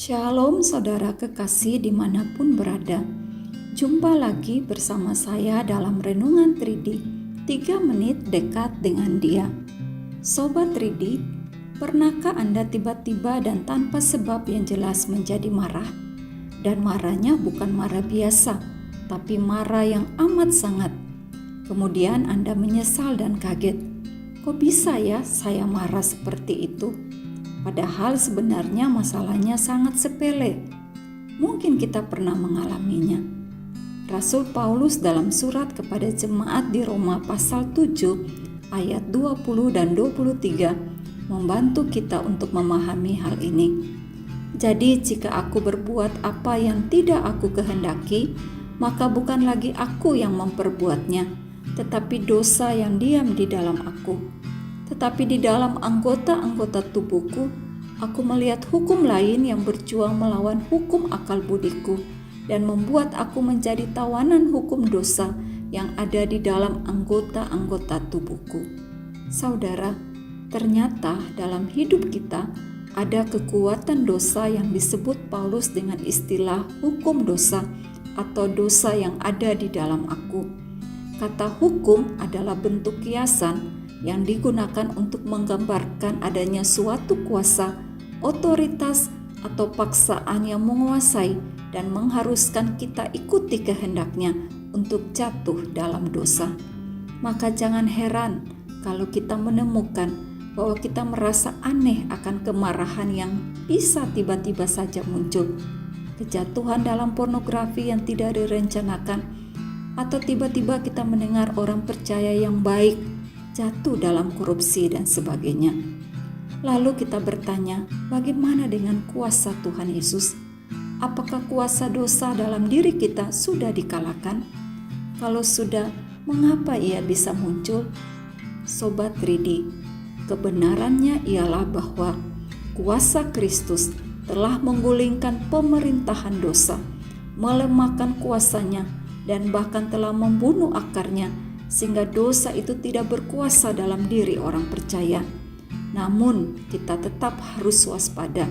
Shalom saudara kekasih dimanapun berada. Jumpa lagi bersama saya dalam Renungan Tridi 3 menit dekat dengan Dia. Sobat Tridi, pernahkah Anda tiba-tiba dan tanpa sebab yang jelas menjadi marah? Dan marahnya bukan marah biasa, tapi marah yang amat sangat. Kemudian Anda menyesal dan kaget. Kok bisa ya saya marah seperti itu? Padahal sebenarnya masalahnya sangat sepele. Mungkin kita pernah mengalaminya. Rasul Paulus dalam surat kepada jemaat di Roma pasal 7 ayat 20 dan 23 membantu kita untuk memahami hal ini. Jadi jika aku berbuat apa yang tidak aku kehendaki, maka bukan lagi aku yang memperbuatnya, tetapi dosa yang diam di dalam aku. Tetapi di dalam anggota-anggota tubuhku, aku melihat hukum lain yang berjuang melawan hukum akal budiku dan membuat aku menjadi tawanan hukum dosa yang ada di dalam anggota-anggota tubuhku. Saudara, ternyata dalam hidup kita ada kekuatan dosa yang disebut Paulus dengan istilah hukum dosa atau dosa yang ada di dalam aku. Kata hukum adalah bentuk kiasan yang digunakan untuk menggambarkan adanya suatu kuasa, otoritas, atau paksaan yang menguasai dan mengharuskan kita ikuti kehendaknya untuk jatuh dalam dosa. Maka jangan heran kalau kita menemukan bahwa kita merasa aneh akan kemarahan yang bisa tiba-tiba saja muncul, kejatuhan dalam pornografi yang tidak direncanakan, atau tiba-tiba kita mendengar orang percaya yang baik jatuh dalam korupsi dan sebagainya. Lalu kita bertanya, bagaimana dengan kuasa Tuhan Yesus? Apakah kuasa dosa dalam diri kita sudah dikalahkan? Kalau sudah, mengapa ia bisa muncul? Sobat Tridi, kebenarannya ialah bahwa kuasa Kristus telah menggulingkan pemerintahan dosa, melemahkan kuasanya, dan bahkan telah membunuh akarnya, sehingga dosa itu tidak berkuasa dalam diri orang percaya. Namun kita tetap harus waspada.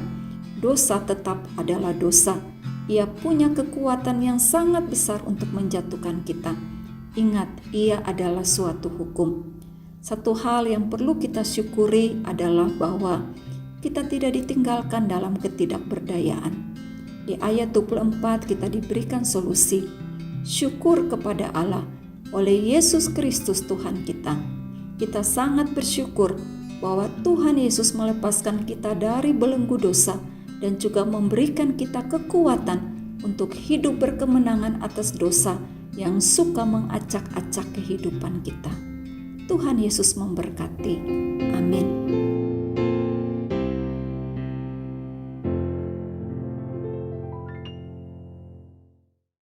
Dosa tetap adalah dosa. Ia punya kekuatan yang sangat besar untuk menjatuhkan kita. Ingat, ia adalah suatu hukum. Satu hal yang perlu kita syukuri adalah bahwa kita tidak ditinggalkan dalam ketidakberdayaan. Di ayat 24 kita diberikan solusi. Syukur kepada Allah oleh Yesus Kristus Tuhan kita. Kita sangat bersyukur bahwa Tuhan Yesus melepaskan kita dari belenggu dosa dan juga memberikan kita kekuatan untuk hidup berkemenangan atas dosa yang suka mengacak-acak kehidupan kita. Tuhan Yesus memberkati. Amin.